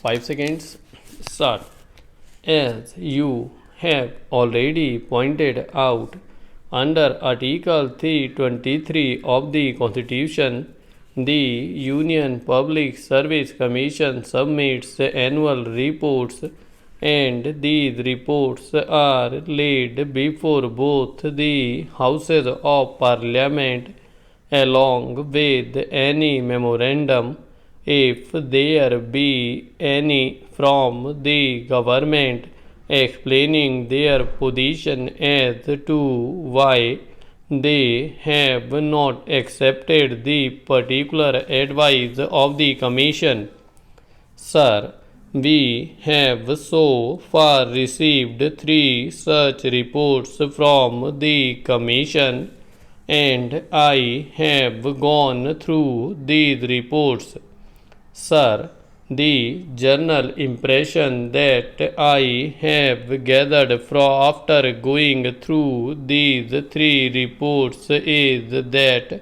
5 seconds. Start. As you have already pointed out, under Article 323 of the Constitution, the Union Public Service Commission submits annual reports, and these reports are laid before both the Houses of Parliament along with any memorandum, if there be any, from the government, explaining their position as to why they have not accepted the particular advice of the Commission. Sir, we have so far received 3 such reports from the Commission, and I have gone through these reports. Sir, the general impression that I have gathered after going through these 3 reports is that,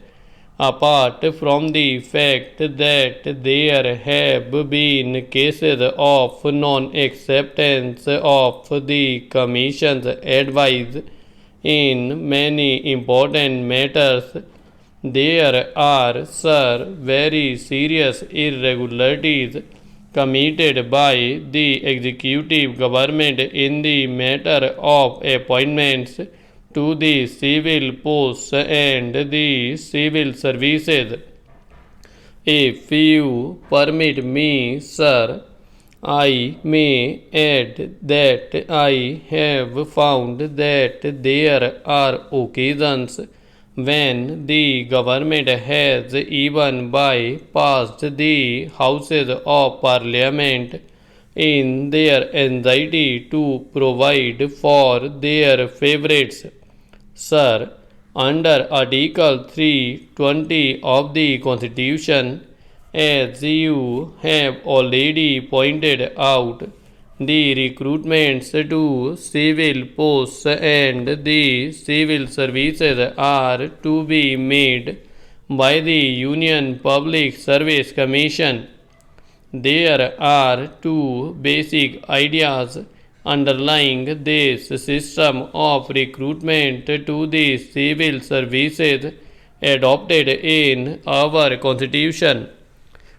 apart from the fact that there have been cases of non-acceptance of the Commission's advice in many important matters, there are, sir, very serious irregularities committed by the executive government in the matter of appointments to the civil posts and the civil services. If you permit me, sir, I may add that I have found that there are occasions when the government has even bypassed the Houses of Parliament in their anxiety to provide for their favourites. Sir, under Article 320 of the Constitution, as you have already pointed out, the recruitments to civil posts and the civil services are to be made by the Union Public Service Commission. There are 2 basic ideas underlying this system of recruitment to the civil services adopted in our Constitution.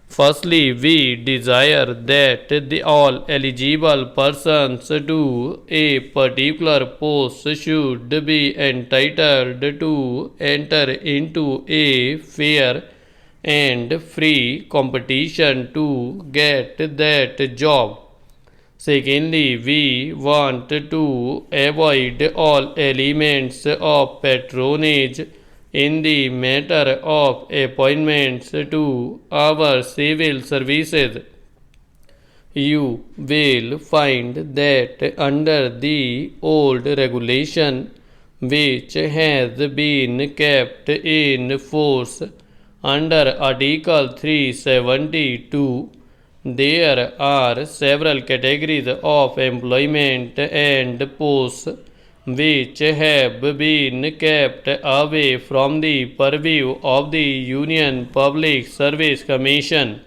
Firstly, we desire that all eligible persons to a particular post should be entitled to enter into a fair and free competition to get that job. Secondly, we want to avoid all elements of patronage in the matter of appointments to our civil services. You will find that under the old regulation, which has been kept in force under Article 372, there are several categories of employment and posts which have been kept away from the purview of the Union Public Service Commission.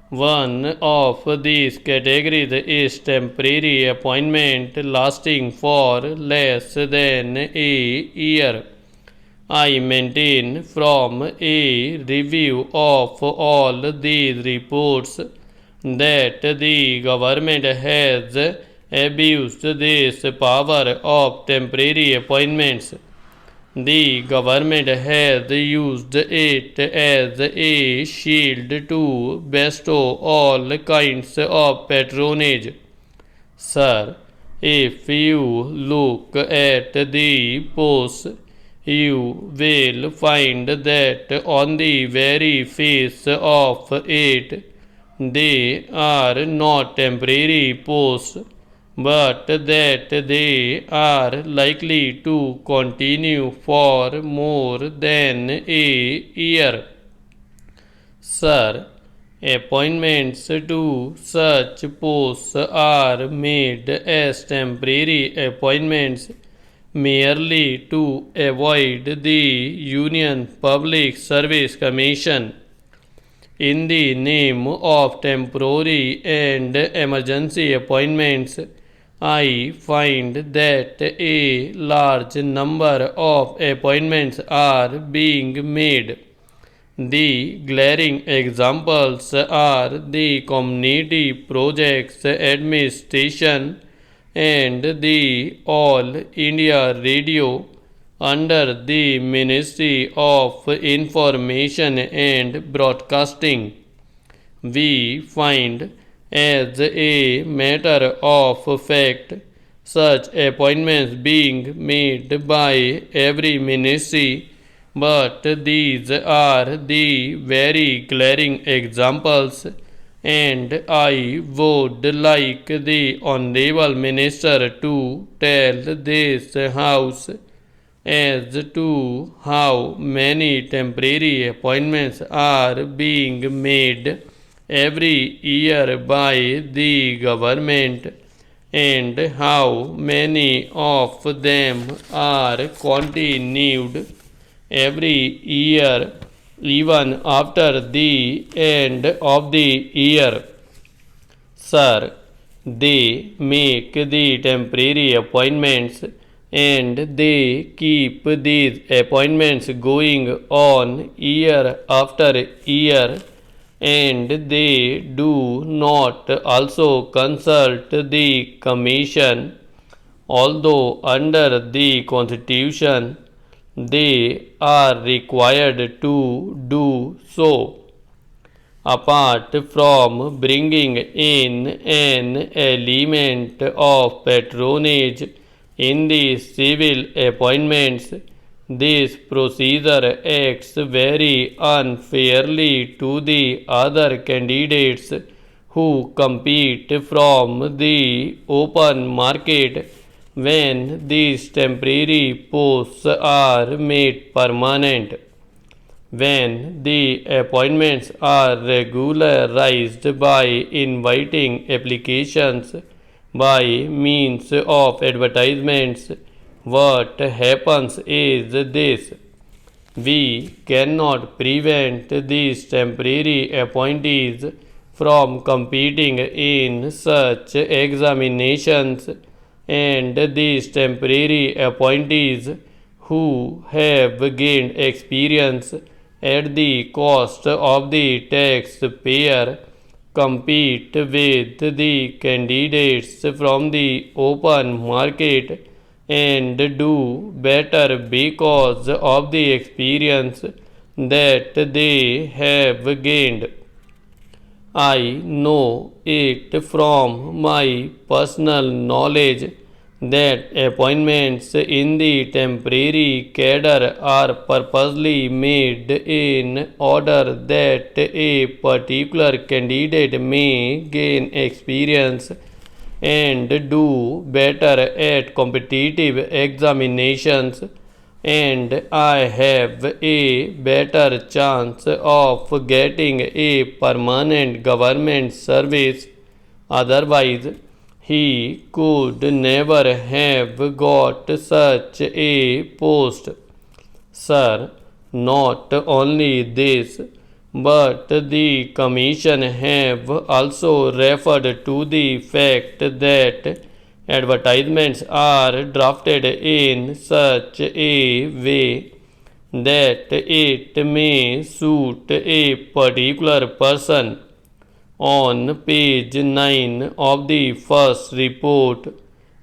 One of these categories is temporary appointment lasting for less than a year. I maintain from a review of all these reports that the government has abused this power of temporary appointments. The government has used it as a shield to bestow all kinds of patronage. Sir, if you look at the posts, you will find that on the very face of it, they are not temporary posts, but that they are likely to continue for more than a year. Sir, appointments to such posts are made as temporary appointments merely to avoid the Union Public Service Commission. in the name of temporary and emergency appointments, I find that a large number of appointments are being made. The glaring examples are the Community Projects Administration and the All India Radio under the Ministry of Information and Broadcasting. We find, as a matter of fact, such appointments being made by every ministry, but these are the very glaring examples, and I would like the Honorable Minister to tell this House as to how many temporary appointments are being made every year by the government and how many of them are continued every year even after the end of the year. Sir, they make the temporary appointments and they keep these appointments going on year after year, and they do not also consult the commission, although under the constitution they are required to do so. Apart from bringing in an element of patronage in the civil appointments, this procedure acts very unfairly to the other candidates who compete from the open market when these temporary posts are made permanent. When the appointments are regularized by inviting applications by means of advertisements, what happens is this: we cannot prevent these temporary appointees from competing in such examinations, and these temporary appointees who have gained experience at the cost of the taxpayer compete with the candidates from the open market and do better because of the experience that they have gained. I know it from my personal knowledge that appointments in the temporary cadre are purposely made in order that a particular candidate may gain experience and do better at competitive examinations, and I have a better chance of getting a permanent government service. Otherwise, he could never have got such a post. Sir, not only this, but the Commission have also referred to the fact that advertisements are drafted in such a way that it may suit a particular person. On page 9 of the first report,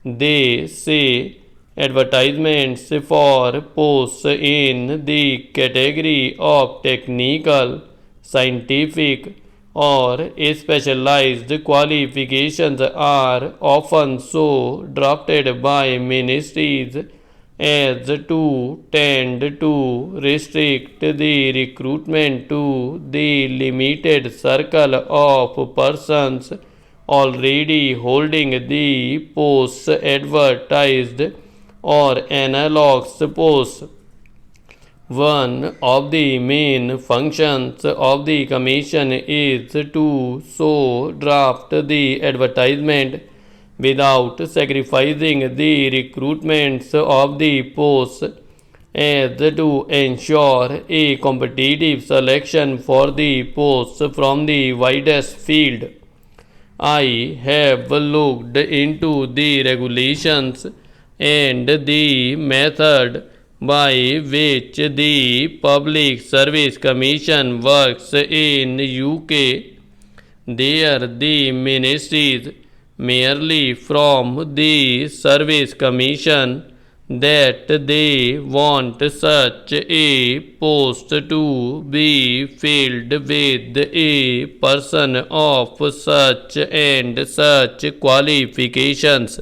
they say advertisements for posts in the category of technical, scientific, or specialized qualifications are often so drafted by ministries as to tend to restrict the recruitment to the limited circle of persons already holding the posts advertised or analogous posts. One of the main functions of the Commission is to so draft the advertisement without sacrificing the recruitments of the posts as to ensure a competitive selection for the posts from the widest field. I have looked into the regulations and the method by which the Public Service Commission works in UK. There the ministries merely from the Service Commission that they want such a post to be filled with a person of such and such qualifications.